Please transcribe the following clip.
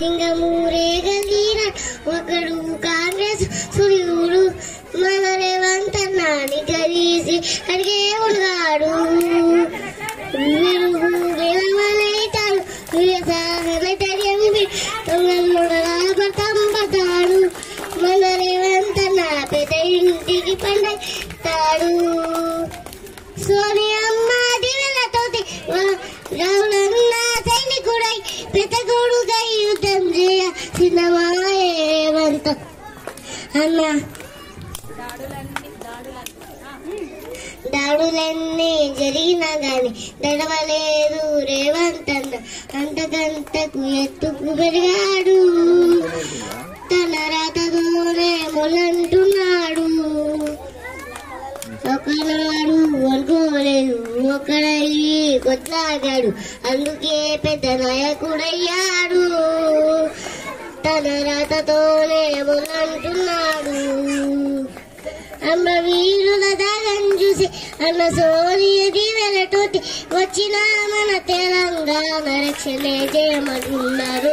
సింగమూరే గలీన ఒకడు కాంగ్రెస్ సూర్యుడు మన రేవంత్ అన్నాని కలిసి అడిగే ఉన్నాడు విలువలైతాడు తంబతాడు మన రేవంత్ అన్న పెద్ద ఇంటికి పండుతాడు సోనియమ్మ దివెలతో రావులన్న సైనికుడై పెద్దగోడుగై యుద్ధం చేయ సిద్ధమాయేవంత అన్న దాడులన్నీ జరిగినా గాని దడవలేదు రేవంత్ అన్న అంతకంతకు ఎత్తుకు పెరిగాడు తన రాతతోనే మొలంటున్నాడు ఒకనాడు అనుకోలేదు ఒకడయ్యి కొట్లాగాడు అందుకే పెద్ద నాయకుడయ్యాడు తన రాతతోనే మొలంటున్నాడు అమ్మ వీరుల దాగం చూసి అన్న సోనియ దీవెలతోటి వచ్చిన మన తెలంగాణ రక్షణే చేయమంటున్నారు